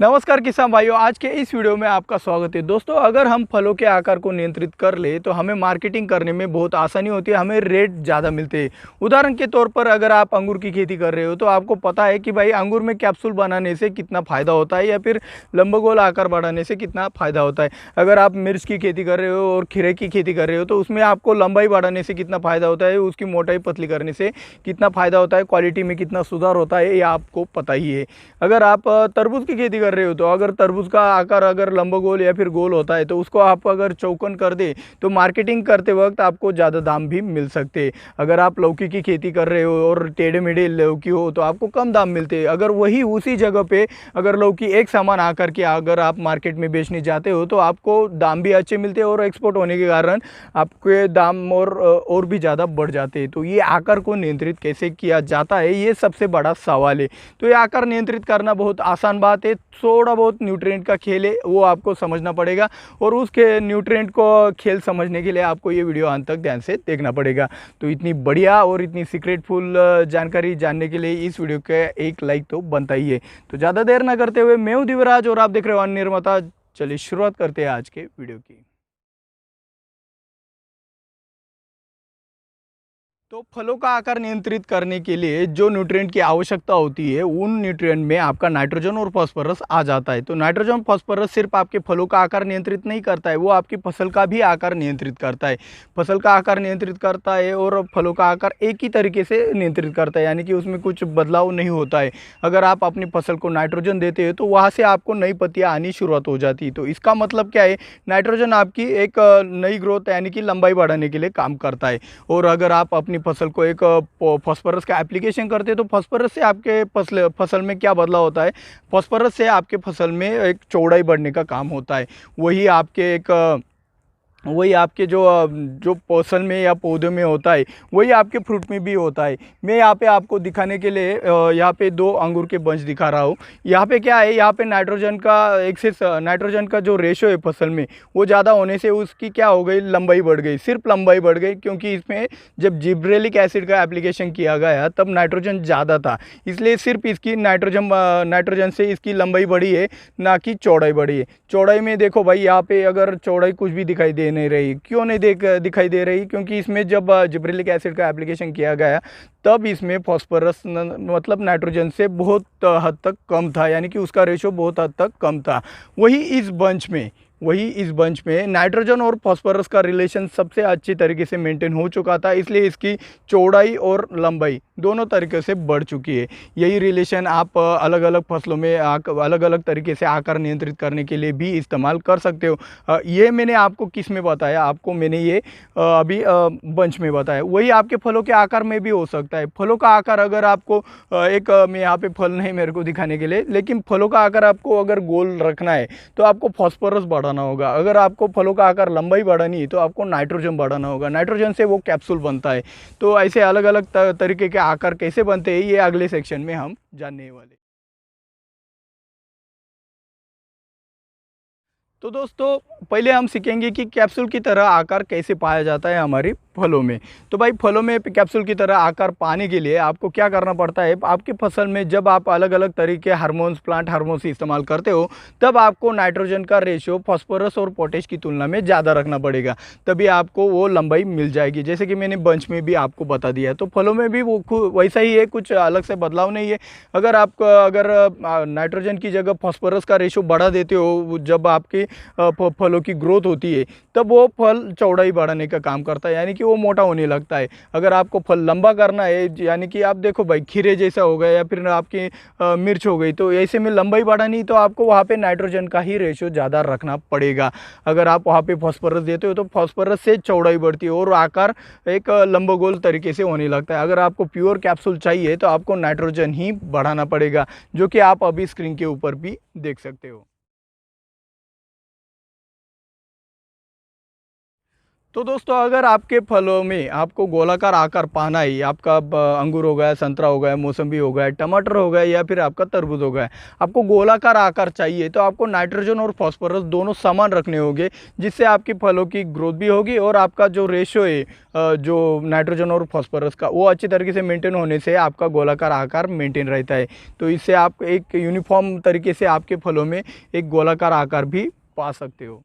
नमस्कार किसान भाइयों, आज के इस वीडियो में आपका स्वागत है। दोस्तों, अगर हम फलों के आकार को नियंत्रित कर ले तो हमें मार्केटिंग करने में बहुत आसानी होती है, हमें रेट ज़्यादा मिलते हैं। उदाहरण के तौर पर अगर आप अंगूर की खेती कर रहे हो तो आपको पता है कि भाई अंगूर में कैप्सूल बनाने से कितना फ़ायदा होता है या फिर लंबगोल आकार बढ़ाने से कितना फ़ायदा होता है। अगर आप मिर्च की खेती कर रहे हो और खीरे की खेती कर रहे हो तो उसमें आपको लंबाई बढ़ाने से कितना फ़ायदा होता है, उसकी मोटाई पतली करने से कितना फ़ायदा होता है, क्वालिटी में कितना सुधार होता है, ये आपको पता ही है। अगर आप तरबूज की खेती कर रहे हो तो अगर तरबूज का आकार अगर लंबगोल या फिर गोल होता है तो उसको आप अगर चौकोन कर दे तो मार्केटिंग करते वक्त आपको ज़्यादा दाम भी मिल सकते हैं। अगर आप लौकी की खेती कर रहे हो और टेढ़े मेढ़े लौकी हो तो आपको कम दाम मिलते हैं। अगर वही उसी जगह पे अगर लौकी एक समान आकर के अगर आप मार्केट में बेचने जाते हो तो आपको दाम भी अच्छे मिलते हैं और एक्सपोर्ट होने के कारण आपके दाम और भी ज़्यादा बढ़ जाते हैं। तो ये आकार को नियंत्रित कैसे किया जाता है, ये सबसे बड़ा सवाल है। तो ये आकार नियंत्रित करना बहुत आसान बात है, थोड़ा बहुत न्यूट्रिएंट का खेल है, वो आपको समझना पड़ेगा और उसके न्यूट्रिएंट को खेल समझने के लिए आपको ये वीडियो अंत तक ध्यान से देखना पड़ेगा। तो इतनी बढ़िया और इतनी सीक्रेटफुल जानकारी जानने के लिए इस वीडियो का एक लाइक तो बनता ही है। तो ज़्यादा देर ना करते हुए मैं हूं दिव्यराज और आप देख रहे हो अन्य निर्माता। चलिए शुरुआत करते हैं आज के वीडियो की। तो फलों का आकार नियंत्रित करने के लिए जो न्यूट्रिएंट की आवश्यकता होती है उन न्यूट्रिएंट में आपका नाइट्रोजन और फास्फोरस आ जाता है। तो नाइट्रोजन फास्फोरस सिर्फ आपके फलों का आकार नियंत्रित नहीं करता है, वो आपकी फसल का भी आकार नियंत्रित करता है। फसल का आकार नियंत्रित करता है और फलों का आकार एक ही तरीके से नियंत्रित करता है, यानी कि उसमें कुछ बदलाव नहीं होता है। अगर आप अपनी फसल को नाइट्रोजन देते हो तो वहाँ से आपको नई पत्तियाँ आनी शुरुआत हो जाती है। तो इसका मतलब क्या है, नाइट्रोजन आपकी एक नई ग्रोथ यानी कि लंबाई बढ़ाने के लिए काम करता है। और अगर आप अपनी फसल को एक फास्फोरस का एप्लीकेशन करते हैं तो फास्फोरस से आपके फसल में क्या बदलाव होता है, फास्फोरस से आपके फसल में एक चौड़ाई बढ़ने का काम होता है। वही आपके जो फसल में या पौधे में होता है वही आपके फ्रूट में भी होता है। मैं यहाँ पे आपको दिखाने के लिए यहाँ पे दो अंगूर के बंच दिखा रहा हूँ। यहाँ पे क्या है, यहाँ पे नाइट्रोजन का जो रेशो है फसल में वो ज़्यादा होने से उसकी क्या हो गई, लंबाई बढ़ गई, सिर्फ लंबाई बढ़ गई, क्योंकि इसमें जब जिब्रेलिक एसिड का एप्लीकेशन किया गया तब नाइट्रोजन ज़्यादा था, इसलिए सिर्फ इसकी नाइट्रोजन से इसकी लंबाई बढ़ी है, ना कि चौड़ाई बढ़ी है। चौड़ाई में देखो भाई, यहाँ पे अगर चौड़ाई कुछ भी दिखाई दे नहीं रही, क्यों नहीं दिखाई दे रही, क्योंकि इसमें जब जिब्रेलिक एसिड का एप्लीकेशन किया गया तब इसमें फास्फोरस मतलब नाइट्रोजन से बहुत हद तक कम था, यानी कि उसका रेशो बहुत हद तक कम था। वही इस बंच में नाइट्रोजन और फास्फोरस का रिलेशन सबसे अच्छी तरीके से मेंटेन हो चुका था, इसलिए इसकी चौड़ाई और लंबाई दोनों तरीके से बढ़ चुकी है। यही रिलेशन आप अलग अलग फसलों में अलग अलग तरीके से आकार नियंत्रित करने के लिए भी इस्तेमाल कर सकते हो। ये मैंने आपको किस में बताया, आपको मैंने ये अभी बंच में बताया। वही आपके फलों के आकार में भी हो सकता है। फलों का आकार अगर आपको मैं यहाँ पे फल नहीं मेरे को दिखाने के लिए, लेकिन फलों का आकार आपको अगर गोल रखना है तो आपको फास्फोरस बढ़ाना होगा। अगर आपको फलों का आकार लंबाई बढ़ानी है तो आपको नाइट्रोजन बढ़ाना होगा, नाइट्रोजन से वो कैप्सूल बनता है। तो ऐसे अलग अलग तरीके के आकार कैसे बनते हैं ये अगले सेक्शन में हम जानने वाले। तो दोस्तों, पहले हम सीखेंगे कि कैप्सूल की तरह आकार कैसे पाया जाता है हमारे फलों में। तो भाई, फलों में कैप्सूल की तरह आकार पाने के लिए आपको क्या करना पड़ता है, आपकी फसल में जब आप अलग अलग तरीके हार्मोन्स, प्लांट हार्मोन्स इस्तेमाल करते हो तब आपको नाइट्रोजन का रेशियो फास्फोरस और पोटेश की तुलना में ज़्यादा रखना पड़ेगा, तभी आपको वो लंबाई मिल जाएगी, जैसे कि मैंने बंच में भी आपको बता दिया है। तो फलों में भी वो वैसा ही है, कुछ अलग से बदलाव नहीं है। अगर नाइट्रोजन की जगह फास्फोरस का रेशियो बढ़ा देते हो जब आपकी फलों की ग्रोथ होती है तब वो फल चौड़ाई बढ़ाने का काम करता है, यानी कि वो मोटा होने लगता है। अगर आपको फल लंबा करना है, यानी कि आप देखो भाई, खीरे जैसा हो गया या फिर आपकी मिर्च हो गई, तो ऐसे में लंबाई बढ़ानी तो आपको वहाँ पे नाइट्रोजन का ही रेशियो ज़्यादा रखना पड़ेगा। अगर आप वहाँ पे फास्फोरस देते हो तो फास्फोरस से चौड़ाई बढ़ती है और आकार एक लंबगोल तरीके से होने लगता है। अगर आपको प्योर कैप्सूल चाहिए तो आपको नाइट्रोजन ही बढ़ाना पड़ेगा, जो कि आप अभी स्क्रीन के ऊपर भी देख सकते हो। तो दोस्तों अगर आपके फलों में आपको गोलाकार आकार पाना है, आपका अंगूर हो गया, संतरा हो गया, मौसम्बी हो गया, टमाटर हो गया या फिर आपका तरबूज हो गया, आपको गोलाकार आकार चाहिए तो आपको नाइट्रोजन और फास्फोरस दोनों समान रखने होंगे, जिससे आपकी फलों की ग्रोथ भी होगी और आपका जो रेशो है जो नाइट्रोजन और फास्फोरस का वो अच्छी तरीके से मेंटेन होने से आपका गोलाकार आकार मेंटेन रहता है। तो इससे आप एक यूनिफॉर्म तरीके से आपके फलों में एक गोलाकार आकार भी पा सकते हो।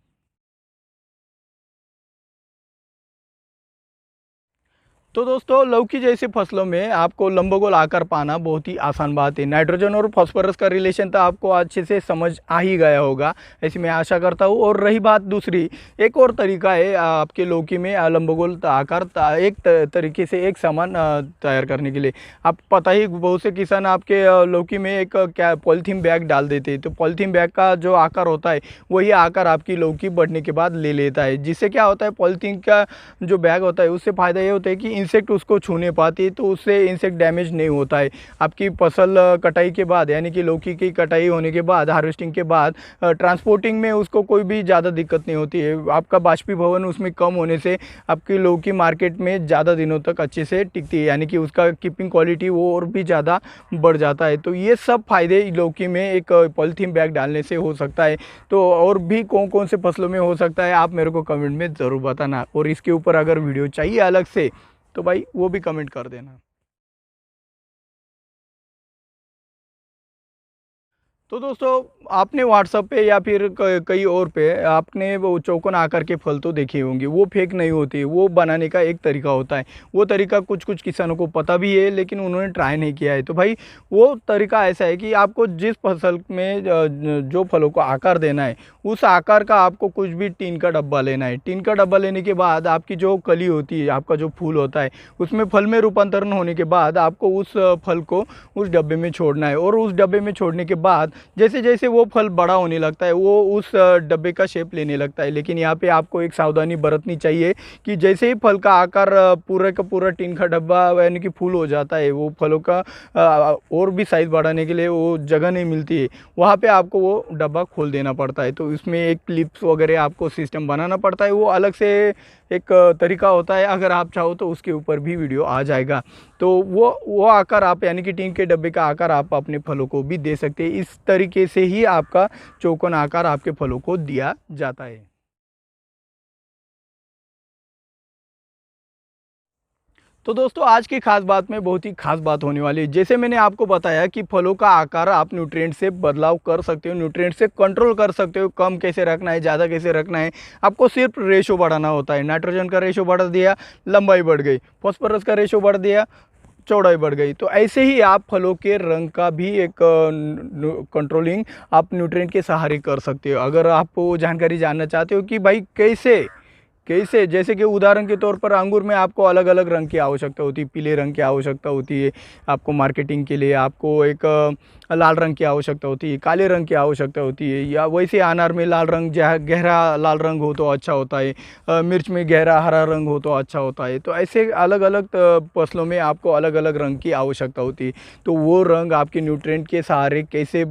तो दोस्तों लौकी जैसी फसलों में आपको लंबगोल आकार पाना बहुत ही आसान बात है। नाइट्रोजन और फास्फोरस का रिलेशन तो आपको अच्छे से समझ आ ही गया होगा, ऐसी मैं आशा करता हूँ। और रही बात दूसरी, एक और तरीका है आपके लौकी में लंबगोल आकार एक तरीके से एक सामान तैयार करने के लिए। आप पता ही, बहुत से किसान आपके लौकी में एक क्या पॉलीथीन बैग डाल देते हैं, तो पॉलीथीन बैग का जो आकार होता है वही आकार आपकी लौकी बढ़ने के बाद ले लेता है, जिससे क्या होता है पॉलीथीन का जो बैग होता है उससे फ़ायदा ये होता है कि इंसेक्ट उसको छू नहीं पाती, तो उससे इंसेक्ट डैमेज नहीं होता है। आपकी फसल कटाई के बाद यानी कि लौकी की कटाई होने के बाद, हार्वेस्टिंग के बाद ट्रांसपोर्टिंग में उसको कोई भी ज़्यादा दिक्कत नहीं होती है। आपका बाष्पीभवन उसमें कम होने से आपकी लौकी मार्केट में ज़्यादा दिनों तक अच्छे से टिकती है, यानी कि उसका कीपिंग क्वालिटी वो और भी ज़्यादा बढ़ जाता है। तो ये सब फायदे लौकी में एक पॉलीथीन बैग डालने से हो सकता है। तो और भी कौन कौन से फसलों में हो सकता है आप मेरे को कमेंट में ज़रूर बताना, और इसके ऊपर अगर वीडियो चाहिए अलग से तो भाई वो भी कमेंट कर देना। तो दोस्तों आपने व्हाट्सएप पे या फिर कहीं और पे आपने वो चौकोन आकार के फल तो देखे होंगे, वो फेक नहीं होते, वो बनाने का एक तरीका होता है। वो तरीका कुछ कुछ किसानों को पता भी है लेकिन उन्होंने ट्राई नहीं किया है। तो भाई वो तरीका ऐसा है कि आपको जिस फसल में जो फलों को आकार देना है उस आकार का आपको कुछ भी टीन का डब्बा लेना है। टीन का डब्बा लेने के बाद आपकी जो कली होती है, आपका जो फूल होता है, उसमें फल में रूपांतरण होने के बाद आपको उस फल को उस डब्बे में छोड़ना है। और उस डब्बे में छोड़ने के बाद जैसे जैसे वो फल बड़ा होने लगता है वो उस डब्बे का शेप लेने लगता है। लेकिन यहाँ पे आपको एक सावधानी बरतनी चाहिए कि जैसे ही फल का आकार पूरा का पूरा टीन का डब्बा यानी कि फूल हो जाता है, वो फलों का और भी साइज़ बढ़ाने के लिए वो जगह नहीं मिलती है, वहाँ पे आपको वो डब्बा खोल देना पड़ता है। तो इसमें एक क्लिप्स वगैरह आपको सिस्टम बनाना पड़ता है, वो अलग से एक तरीका होता है। अगर आप चाहो तो उसके ऊपर भी वीडियो आ जाएगा। तो वो आकार आप यानी कि टीन के डब्बे का आकार आप अपने फलों को भी दे सकते हैं। इस तरीके से ही आपका चौकोन आकार आपके फलों को दिया जाता है। तो दोस्तों आज की खास बात में बहुत ही खास बात होने वाली है। जैसे मैंने आपको बताया कि फलों का आकार आप न्यूट्रिएंट से बदलाव कर सकते हो, न्यूट्रिएंट से कंट्रोल कर सकते हो, कम कैसे रखना है, ज़्यादा कैसे रखना है। आपको सिर्फ रेशो बढ़ाना होता है। नाइट्रोजन का रेशो बढ़ा दिया, लंबाई बढ़ गई, फॉस्फोरस का रेशो बढ़ दिया, चौड़ाई बढ़ गई। तो ऐसे ही आप फलों के रंग का भी एक कंट्रोलिंग आप न्यूट्रिएंट के सहारे कर सकते हो। अगर आप वो जानकारी जानना चाहते हो कि भाई कैसे कैसे, जैसे कि उदाहरण के तौर पर अंगूर में आपको अलग अलग रंग की आवश्यकता होती है, पीले रंग की आवश्यकता होती है आपको मार्केटिंग के लिए, आपको एक लाल रंग की आवश्यकता होती है, काले रंग की आवश्यकता होती है, या वैसे अनार में लाल रंग गहरा लाल रंग हो तो अच्छा होता है, मिर्च में गहरा हरा रंग हो तो अच्छा होता है। तो ऐसे अलग अलग फसलों में आपको अलग अलग रंग की आवश्यकता होती है। तो वो रंग आपके न्यूट्रिएंट के सहारे कैसे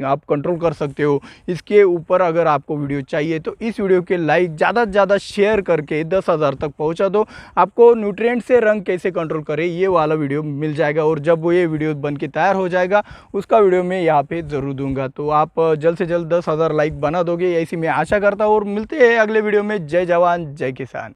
आप कंट्रोल कर सकते हो, इसके ऊपर अगर आपको वीडियो चाहिए तो इस वीडियो के लाइक ज़्यादा से ज़्यादा शेयर करके 10,000 तक पहुंचा दो। आपको न्यूट्रिएंट से रंग कैसे कंट्रोल करें ये वाला वीडियो मिल जाएगा, और जब वो ये वीडियो बन के तैयार हो जाएगा उसका वीडियो मैं यहाँ पे ज़रूर दूंगा। तो आप जल्द से जल्द 10,000 लाइक बना दोगे, ऐसी मैं आशा करता हूँ। और मिलते हैं अगले वीडियो में। जय जवान जय किसान।